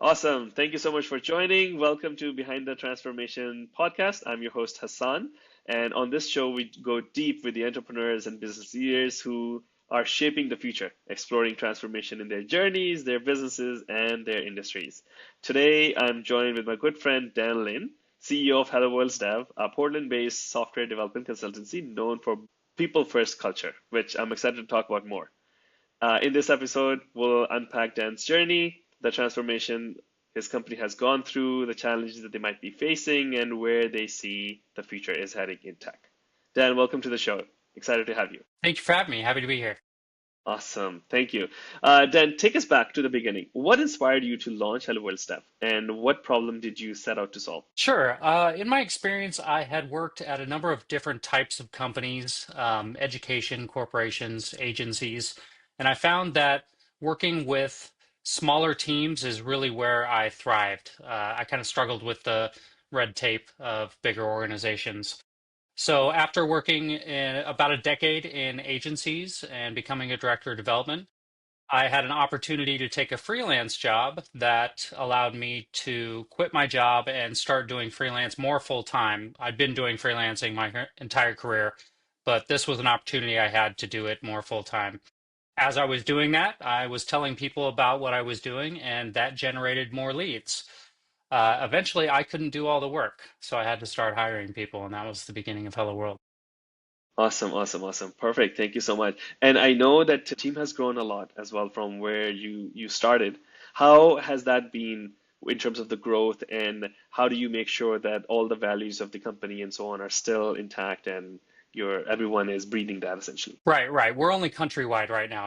Awesome. Thank you so much for joining. Welcome to Behind the Transformation podcast. I'm your host, Hassan. And on this show, we go deep with the entrepreneurs and business leaders who are shaping the future, exploring transformation in their journeys, their businesses, and their industries. Today, I'm joined with my good friend, Dan Linn, CEO of Hello Worlds Dev, a Portland based software development consultancy known for people first culture, which I'm excited to talk about more. In this episode, we'll unpack Dan's journey, the transformation his company has gone through, the challenges that they might be facing, and where they see the future is heading in tech. Dan, welcome to the show. Excited to have you. Thank you for having me. Happy to be here. Awesome. Thank you. Dan, take us back to the beginning. What inspired you to launch Hello World Step, and what problem did you set out to solve? Sure. In my experience, I had worked at a number of different types of companies, education, corporations, agencies, and I found that working with smaller teams is really where I thrived. I kind of struggled with the red tape of bigger organizations. So after working in about a decade in agencies and becoming a director of development, I had an opportunity to take a freelance job that allowed me to quit my job and start doing freelance more full time. I'd been doing freelancing my entire career, but this was an opportunity I had to do it more full time. As I was doing that, I was telling people about what I was doing, and that generated more leads. Eventually, I couldn't do all the work, so I had to start hiring people, and that was the beginning of Hello World. Awesome, awesome, awesome. Perfect. Thank you so much. And I know that the team has grown a lot as well from where you started. How has that been in terms of the growth, and how do you make sure that all the values of the company and so on are still intact and your everyone is breathing that essentially? Right, right. We're only countrywide right now.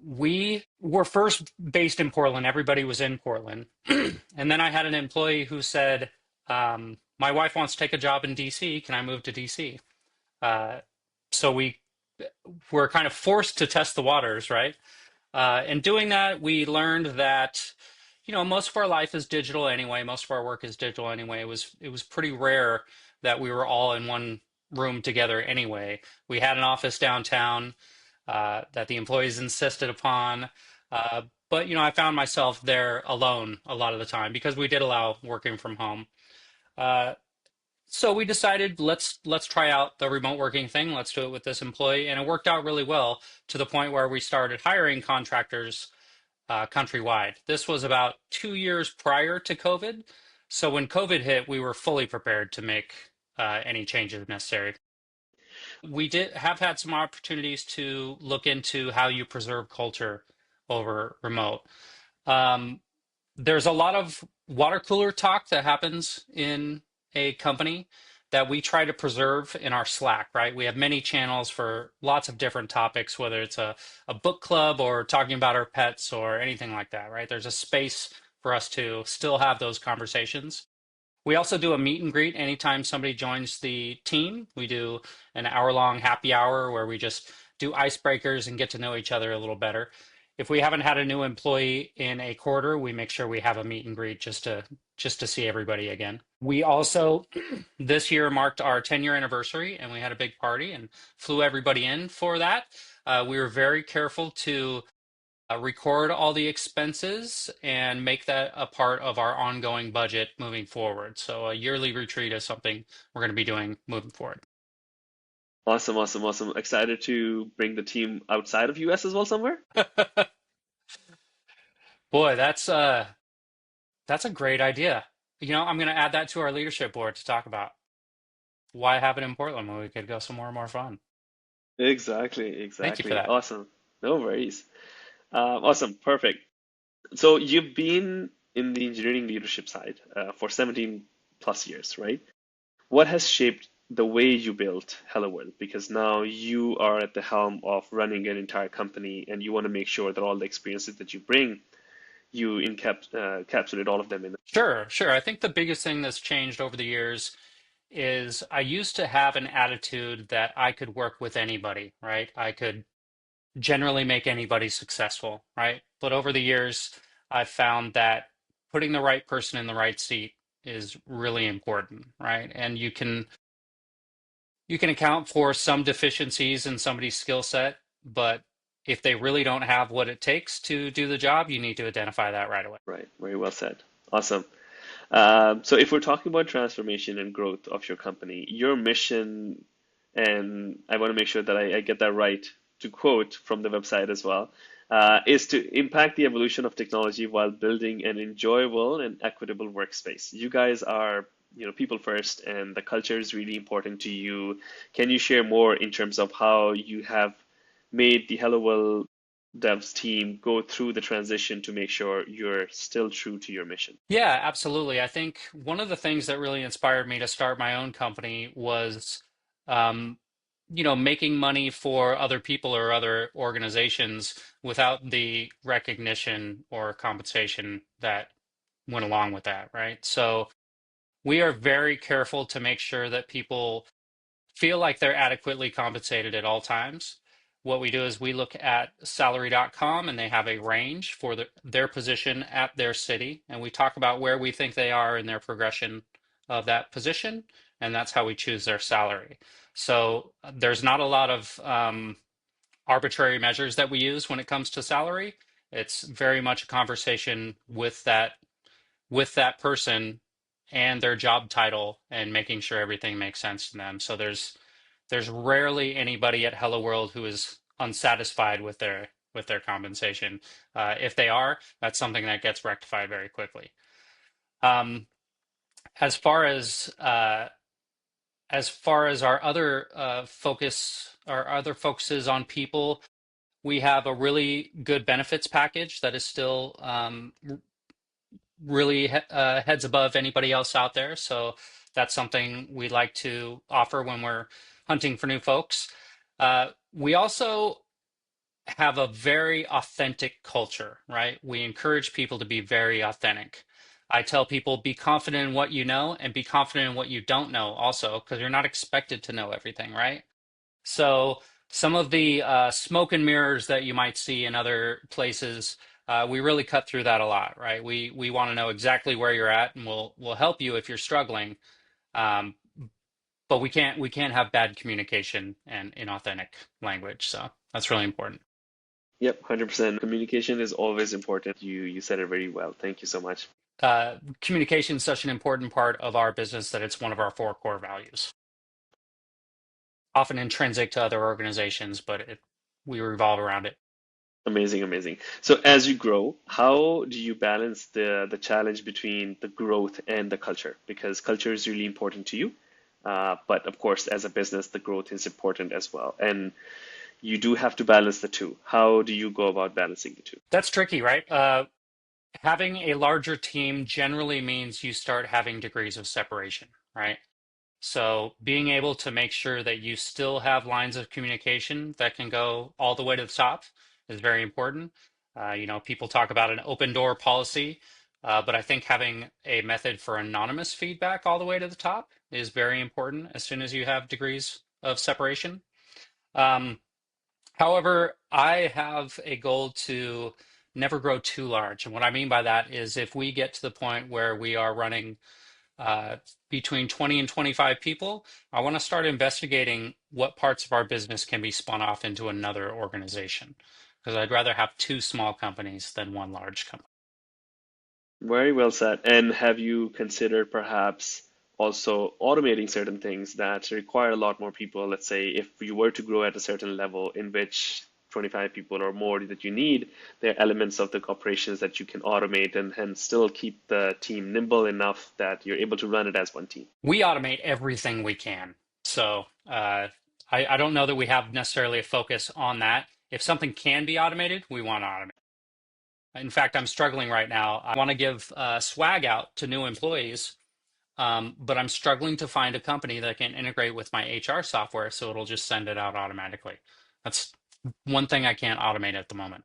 We were first based in Portland. Everybody was in Portland. And then I had an employee who said, my wife wants to take a job in DC. Can I move to DC? Uh, so we were kind of forced to test the waters, right? In doing that, we learned that, most of our life is digital anyway. Most of our work is digital anyway. It was pretty rare that we were all in one room together anyway. We had an office downtown that the employees insisted upon. But I found myself there alone a lot of the time because we did allow working from home. Uh, so we decided let's try out the remote working thing. Let's do it with this employee, and it worked out really well to the point where we started hiring contractors countrywide. This was about 2 years prior to COVID. So when COVID hit, we were fully prepared to make any changes necessary. We did have had some opportunities to look into how you preserve culture over remote. Um, there's a lot of water cooler talk that happens in a company that we try to preserve in our Slack, right? We have many channels for lots of different topics, whether it's a book club or talking about our pets or anything like that, right? There's a space for us to still have those conversations. We also do a meet and greet anytime somebody joins the team. We do an hour-long happy hour where we just do icebreakers and get to know each other a little better. If we haven't had a new employee in a quarter, we make sure we have a meet and greet just to see everybody again. We also this year marked our 10-year anniversary and we had a big party and flew everybody in for that. We were very careful to record all the expenses and make that a part of our ongoing budget moving forward. So a yearly retreat is something we're going to be doing moving forward. Awesome, awesome, awesome. Excited to bring the team outside of US as well somewhere? Boy, that's a great idea. I'm going to add that to our leadership board to talk about why have it in Portland when we could go somewhere more fun. Exactly, Thank you for exactly. that. Awesome. No worries. Awesome, perfect. So you've been in the engineering leadership side for 17 plus years, right? What has shaped the way you built Hello World? Because now you are at the helm of running an entire company and you want to make sure that all the experiences that you bring, you encapsulate all of them in. Sure, sure. I think the biggest thing that's changed over the years is I used to have an attitude that I could work with anybody, right? I could generally make anybody successful, right? But over the years, I've found that putting the right person in the right seat is really important, right? And you can account for some deficiencies in somebody's skill set, but if they really don't have what it takes to do the job, you need to identify that right away. Right. Very well said. Awesome. So if we're talking about transformation and growth of your company, your mission, and I want to make sure that I get that right to quote from the website as well, is to impact the evolution of technology while building an enjoyable and equitable workspace. You guys are, people first, and the culture is really important to you. Can you share more in terms of how you have made the Hello World devs team go through the transition to make sure you're still true to your mission? Yeah, absolutely. I think one of the things that really inspired me to start my own company was, um, making money for other people or other organizations without the recognition or compensation that went along with that, right? So we are very careful to make sure that people feel like they're adequately compensated at all times. What we do is we look at salary.com and they have a range for their position at their city. And we talk about where we think they are in their progression of that position. And that's how we choose their salary. So there's not a lot of arbitrary measures that we use when it comes to salary. It's very much a conversation with that person and their job title and making sure everything makes sense to them. So there's rarely anybody at Hello World who is unsatisfied with their compensation. If they are, that's something that gets rectified very quickly. Um, as far as our other focuses on people, we have a really good benefits package that is still really heads above anybody else out there. So that's something we like to offer when we're hunting for new folks. We also have a very authentic culture, right? We encourage people to be very authentic. I tell people be confident in what you know and be confident in what you don't know also, because you're not expected to know everything, right? So some of the smoke and mirrors that you might see in other places, we really cut through that a lot, right? We want to know exactly where you're at, and we'll help you if you're struggling. Um, but we can't have bad communication and inauthentic language. So that's really important. Yep, 100%. Communication is always important. You said it very well. Thank you so much. Communication is such an important part of our business that it's one of our four core values. Often intrinsic to other organizations, but we revolve around it. Amazing, amazing. So as you grow, how do you balance the challenge between the growth and the culture? Because culture is really important to you. But of course, as a business, the growth is important as well. And you do have to balance the two. How do you go about balancing the two? That's tricky, right? Having a larger team generally means you start having degrees of separation, right? So being able to make sure that you still have lines of communication that can go all the way to the top is very important. People talk about an open door policy, but I think having a method for anonymous feedback all the way to the top is very important as soon as you have degrees of separation. Um, However, I have a goal to never grow too large. And what I mean by that is if we get to the point where we are running uh, between 20 and 25 people, I want to start investigating what parts of our business can be spun off into another organization. Because I'd rather have two small companies than one large company. Very well said. And have you considered perhaps also automating certain things that require a lot more people? Let's say if you were to grow at a certain level in which 25 people or more that you need, there are elements of the operations that you can automate and still keep the team nimble enough that you're able to run it as one team. We automate everything we can. So I don't know that we have necessarily a focus on that. If something can be automated, we want to automate. In fact, I'm struggling right now. I want to give swag out to new employees, but I'm struggling to find a company that can integrate with my HR software so it'll just send it out automatically. That's one thing I can't automate at the moment.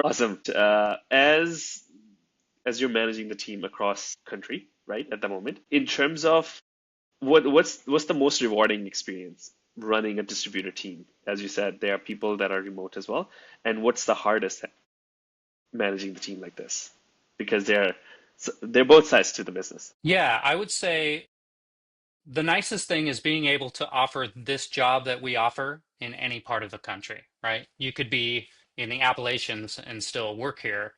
Awesome. As you're managing the team across country, right, at the moment, in terms of what's the most rewarding experience running a distributor team? As you said, there are people that are remote as well. And what's the hardest managing the team like this? Because they're both sides to the business. Yeah, I would say The nicest thing is being able to offer this job that we offer in any part of the country, right? You could be in the Appalachians and still work here.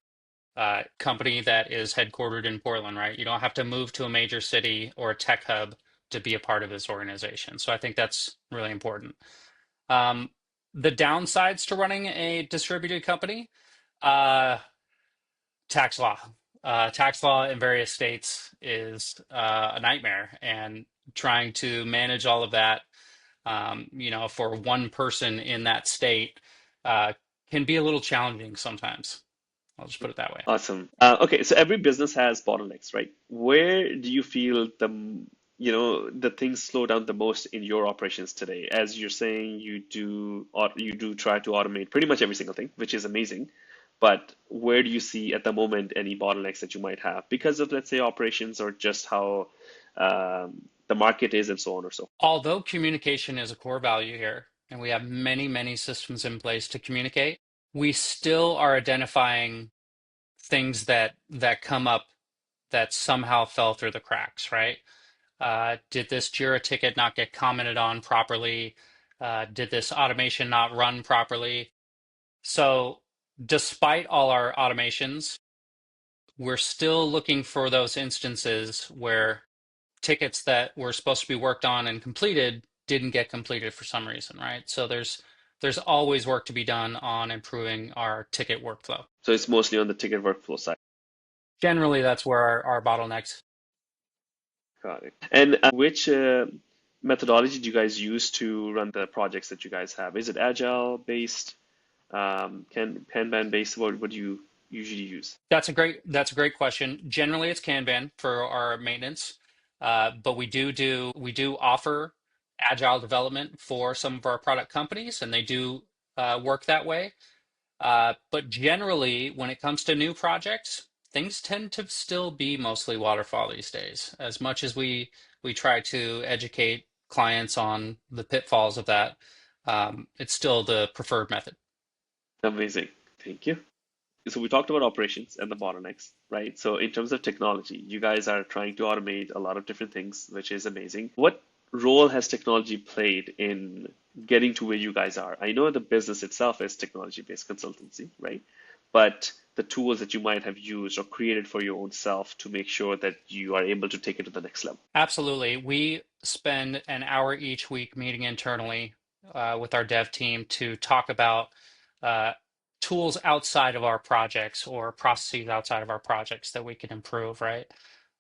Company that is headquartered in Portland, right? You don't have to move to a major city or a tech hub to be a part of this organization. So I think that's really important. Um, the downsides to running a distributed company, uh, tax law. Tax law in various states is a nightmare, and trying to manage all of that, for one person in that state, uh, can be a little challenging sometimes. I'll just put it that way. Awesome. Okay, so every business has bottlenecks, right? Where do you feel the things slow down the most in your operations today? As you're saying, you do try to automate pretty much every single thing, which is amazing. But where do you see at the moment any bottlenecks that you might have because of, let's say, operations or just how the market is and so on or so? Although communication is a core value here, and we have many, many systems in place to communicate, we still are identifying things that come up that somehow fell through the cracks, right? Did this Jira ticket not get commented on properly? Did this automation not run properly? So, despite all our automations, we're still looking for those instances where tickets that were supposed to be worked on and completed didn't get completed for some reason, right? So there's always work to be done on improving our ticket workflow. So it's mostly on the ticket workflow side. Generally, that's where our bottlenecks. Got it. And which methodology do you guys use to run the projects that you guys have? Is it agile based, Kanban based? What do you usually use? That's a great question. Generally, it's Kanban for our maintenance, but we do offer agile development for some of our product companies, and they do work that way. But generally, when it comes to new projects, things tend to still be mostly waterfall these days. As much as we try to educate clients on the pitfalls of that, it's still the preferred method. Amazing. Thank you. So we talked about operations and the bottlenecks, right? So in terms of technology, you guys are trying to automate a lot of different things, which is amazing. What role has technology played in getting to where you guys are? I know the business itself is technology-based consultancy, right? But the tools that you might have used or created for your own self to make sure that you are able to take it to the next level. Absolutely. We spend an hour each week meeting internally with our dev team to talk about uh, tools outside of our projects or processes outside of our projects that we can improve, right?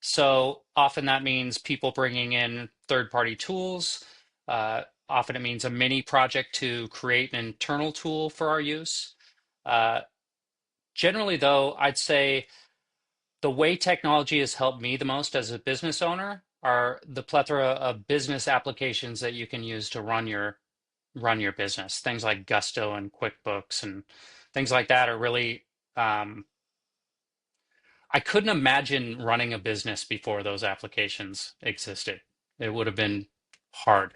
So often that means people bringing in third-party tools. Often it means a mini project to create an internal tool for our use. Uh, Generally, though, I'd say the way technology has helped me the most as a business owner are the plethora of business applications that you can use to run your business. Things like Gusto and QuickBooks and things like that are really I couldn't imagine running a business before those applications existed. It would have been hard.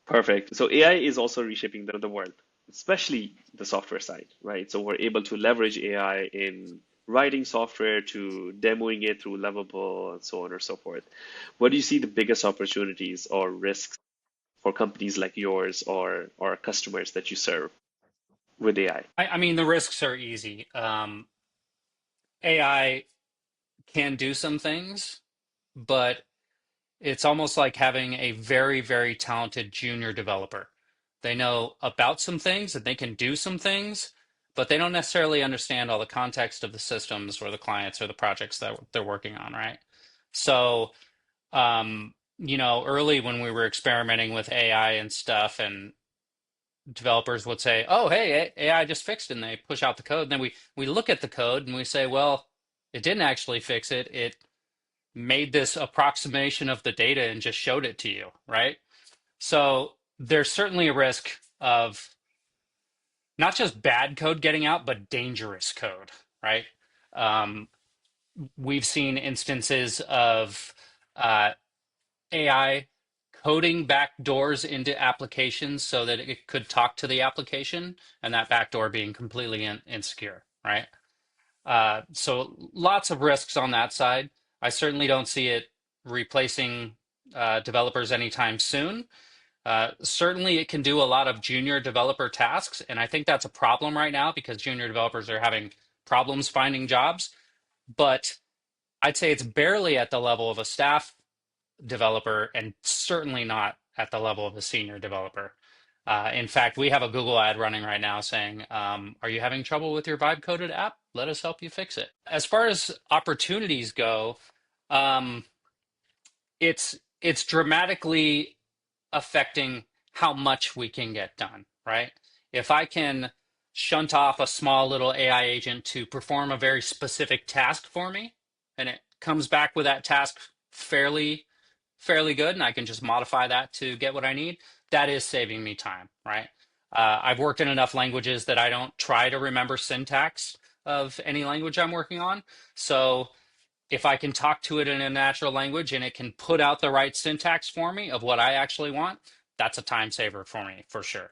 Perfect. So AI is also reshaping the world, especially the software side, right? So we're able to leverage AI in writing software to demoing it through Lovable and so on and so forth. What do you see the biggest opportunities or risks for companies like yours or customers that you serve with AI? I mean, the risks are easy. AI can do some things, but it's almost like having a very, very talented junior developer. They know about some things and they can do some things, but they don't necessarily understand all the context of the systems or the clients or the projects that they're working on, right? So, early when we were experimenting with AI and stuff, and developers would say, "Oh, hey, AI just fixed it," and they push out the code. And then we look at the code and we say, "Well, it didn't actually fix it. It made this approximation of the data and just showed it to you, right?" So there's certainly a risk of not just bad code getting out, but dangerous code, right? Um, we've seen instances of uh, AI coding backdoors into applications so that it could talk to the application, and that backdoor being completely insecure, right? So lots of risks on that side. I certainly don't see it replacing developers anytime soon. Certainly, it can do a lot of junior developer tasks, and I think that's a problem right now because junior developers are having problems finding jobs. But I'd say it's barely at the level of a staff developer and certainly not at the level of a senior developer. In fact, we have a Google ad running right now saying, are you having trouble with your vibe coded app? Let us help you fix it. As far as opportunities go, um, it's dramatically affecting how much we can get done, right? If I can shunt off a small little AI agent to perform a very specific task for me, and it comes back with that task fairly good, and I can just modify that to get what I need, that is saving me time, right? I've worked in enough languages that I don't try to remember syntax of any language I'm working on. So if I can talk to it in a natural language and it can put out the right syntax for me of what I actually want, that's a time saver for me for sure.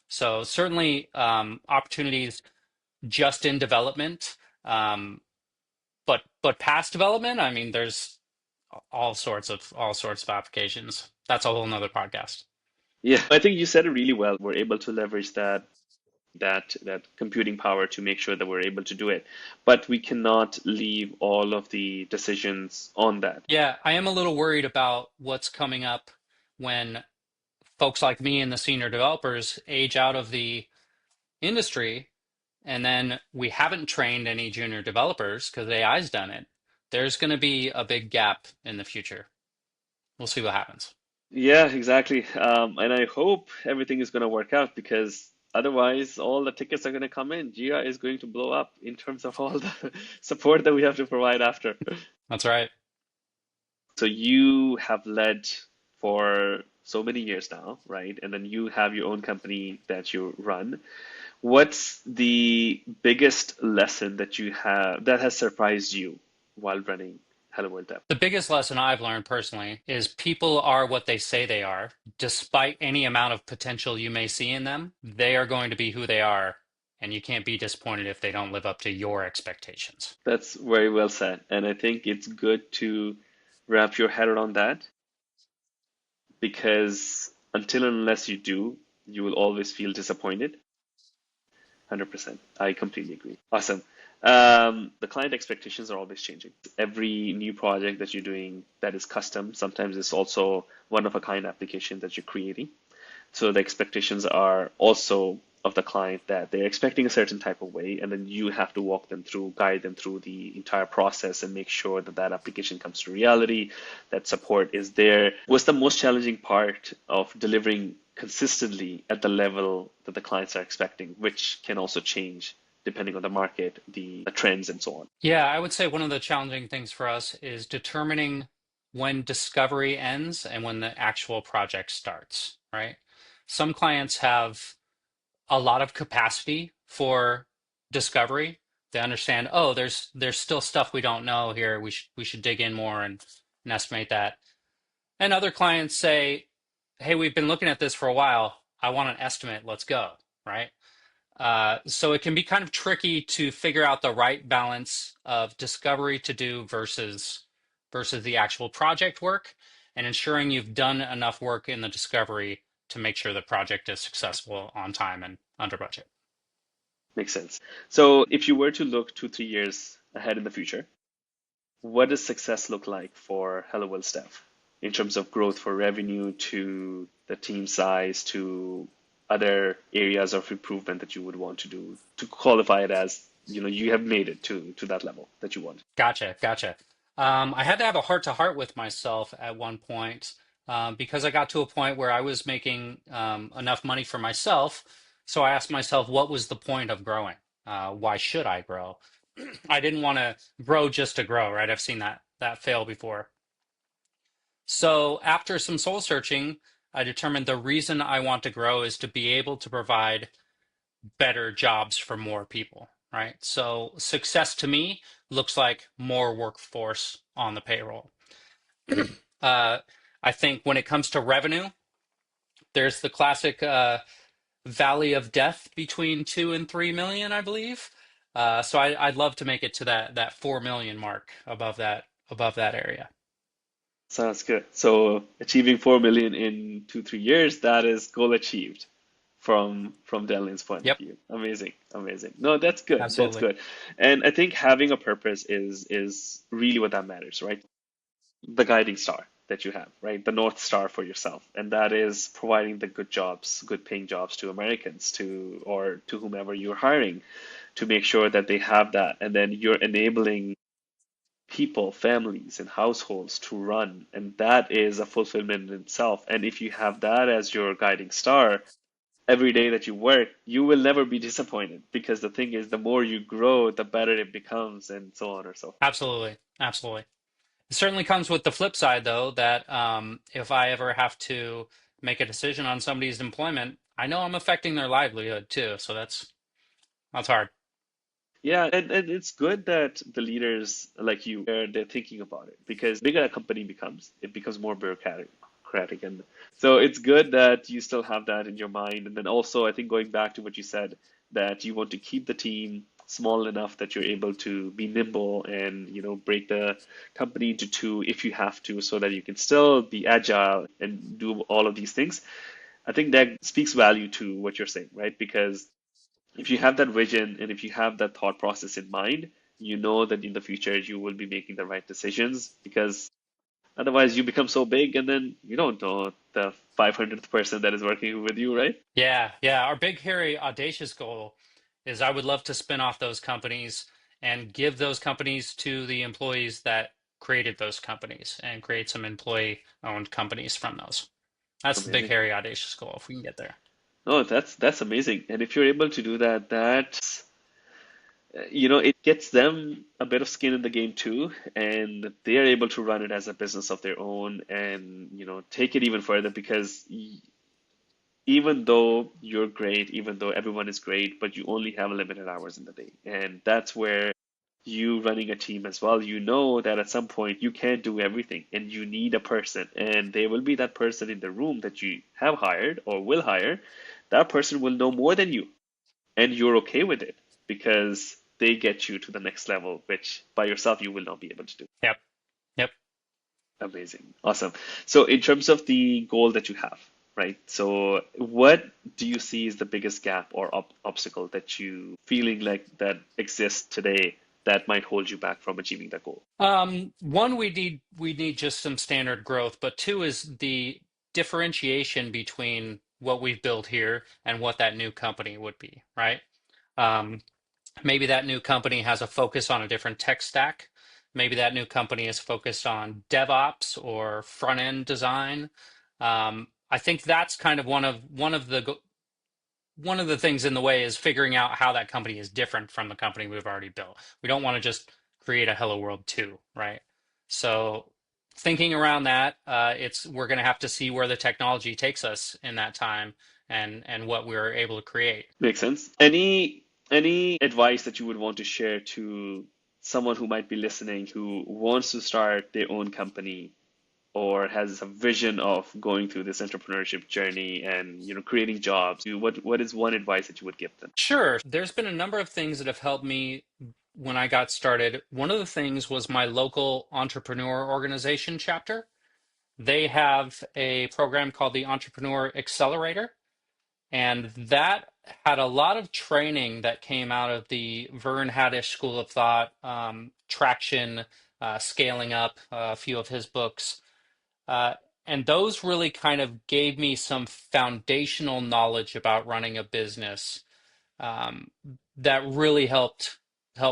So certainly opportunities just in development, um, but past development, I mean, there's all sorts of applications. That's a whole nother podcast. Yeah, I think you said it really well. We're able to leverage that computing power to make sure that we're able to do it. But we cannot leave all of the decisions on that. Yeah, I am a little worried about what's coming up when folks like me and the senior developers age out of the industry, and then we haven't trained any junior developers because AI's done it. There's going to be a big gap in the future. We'll see what happens. Yeah, exactly. And I hope everything is going to work out because otherwise, all the tickets are going to come in. Gia is going to blow up in terms of all the support that we have to provide after. That's right. So you have led for so many years now, right? And then you have your own company that you run. What's the biggest lesson that you have that has surprised you while running Hello World Dev? The biggest lesson I've learned personally is people are what they say they are. Despite any amount of potential you may see in them, they are going to be who they are, and you can't be disappointed if they don't live up to your expectations. That's very well said. And I think it's good to wrap your head around that because until and unless you do, you will always feel disappointed. 100%. I completely agree. Awesome. The client expectations are always changing. Every new project that you're doing that is custom, sometimes it's also one of a kind application that you're creating. So the expectations are also of the client that they're expecting a certain type of way, and then you have to walk them through, guide them through the entire process and make sure that that application comes to reality, that support is there. What's the most challenging part of delivering consistently at the level that the clients are expecting, which can also change depending on the market, the trends, and so on? Yeah, I would say one of the challenging things for us is determining when discovery ends and when the actual project starts, right? Some clients have a lot of capacity for discovery. They understand, oh, there's still stuff we don't know here. We should dig in more and estimate that. And other clients say, hey, we've been looking at this for a while. I want an estimate. Let's go, right? So it can be kind of tricky to figure out the right balance of discovery to do versus the actual project work and ensuring you've done enough work in the discovery to make sure the project is successful on time and under budget. Makes sense. So if you were to look 2, 3 years ahead in the future, what does success look like for Hello World staff in terms of growth for revenue to the team size to other areas of improvement that you would want to do to qualify it as, you have made it to that level that you want? Gotcha. I had to have a heart to heart with myself at one point because I got to a point where I was making enough money for myself. So I asked myself, what was the point of growing? Why should I grow? I didn't want to grow just to grow, right? I've seen that fail before. So after some soul searching, I determined the reason I want to grow is to be able to provide better jobs for more people, right? So success to me looks like more workforce on the payroll. Uh, I think when it comes to revenue, there's the classic valley of death between 2 and 3 million, I believe. So I'd love to make it to that 4 million mark above that area. Sounds good. So achieving 4 million in 2, 3 years, that is goal achieved from Dellin's point of Yep, view. Amazing, amazing. No, that's good. That's absolutely. good. And I think having a purpose is really what that matters, right? The guiding star that you have, right? The North Star for yourself. And that is providing the good jobs, good paying jobs to Americans, to or to whomever you're hiring, to make sure that they have that. And then you're enabling people, families, and households to run. And that is a fulfillment in itself. And if you have that as your guiding star, every day that you work, you will never be disappointed because the thing is, the more you grow, the better it becomes, and so on or so forth. Absolutely. Absolutely. It certainly comes with the flip side, though, that if I ever have to make a decision on somebody's employment, I know I'm affecting their livelihood too. So that's hard. Yeah, and it's good that the leaders like you, they're thinking about it because bigger a company becomes, it becomes more bureaucratic, and so it's good that you still have that in your mind. And then also, I think going back to what you said, that you want to keep the team small enough that you're able to be nimble and break the company into two if you have to, so that you can still be agile and do all of these things. I think that speaks value to what you're saying, right? Because if you have that vision and if you have that thought process in mind, you know that in the future you will be making the right decisions, because otherwise you become so big and then you don't know the 500th person that is working with you, right? Yeah, yeah. Our big, hairy, audacious goal is I would love to spin off those companies and give those companies to the employees that created those companies and create some employee-owned companies from those. That's the big, Amazing. hairy, audacious goal if we can get there. No, that's amazing. And if you're able to do that, it gets them a bit of skin in the game too, and they are able to run it as a business of their own and, take it even further because even though you're great, even though everyone is great, but you only have limited hours in the day. And that's where you running a team as well, you know that at some point you can't do everything and you need a person. And there will be that person in the room that you have hired or will hire. That person will know more than you, and you're okay with it because they get you to the next level, which by yourself you will not be able to do. Yep, yep. Amazing. Awesome. So in terms of the goal that you have, right? So what do you see is the biggest gap or obstacle that you feeling like that exists today that might hold you back from achieving that goal? One, we need just some standard growth, but two is the differentiation between what we've built here and what that new company would be, right? Um, Maybe that new company has a focus on a different tech stack. Maybe that new company is focused on DevOps or front end design. I think that's kind of one of the things in the way is figuring out how that company is different from the company we've already built. We don't want to just create a Hello World 2, right? So thinking around that, it's we're going to have to see where the technology takes us in that time and what we're able to create. Makes sense. Any advice that you would want to share to someone who might be listening who wants to start their own company or has a vision of going through this entrepreneurship journey and creating jobs? What is one advice that you would give them? Sure, there's been a number of things that have helped me when I got started. One of the things was my local entrepreneur organization chapter. They have a program called the Entrepreneur Accelerator. And that had a lot of training that came out of the Vern Haddish School of Thought, Traction, Scaling Up, a few of his books. Uh, and those really kind of gave me some foundational knowledge about running a business um, that really help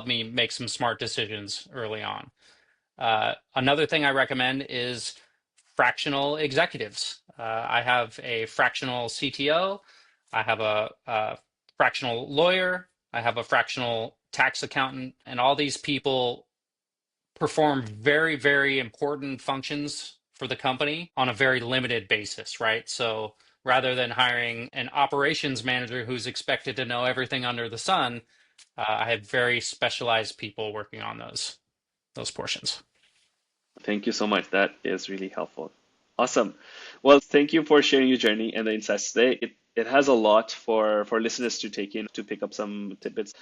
me make some smart decisions early on. Another thing I recommend is fractional executives. I have a fractional CTO, I have a fractional lawyer, I have a fractional tax accountant, and all these people perform very, very important functions for the company on a very limited basis, right? So rather than hiring an operations manager who's expected to know everything under the sun, I have very specialized people working on those portions. Thank you so much. That is really helpful. Awesome. Well, thank you for sharing your journey and the insights today. It has a lot for listeners to take in to pick up some tidbits.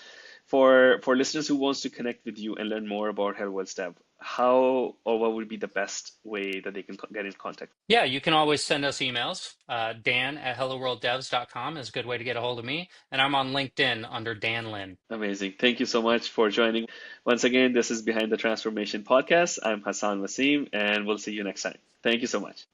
For listeners who wants to connect with you and learn more about Hello World Dev, how or what would be the best way that they can get in contact? Yeah, you can always send us emails. Dan at helloworlddevs.com is a good way to get a hold of me. And I'm on LinkedIn under Dan Linn. Amazing. Thank you so much for joining. Once again, this is Behind the Transformation podcast. I'm Hasaan Waseem, and we'll see you next time. Thank you so much.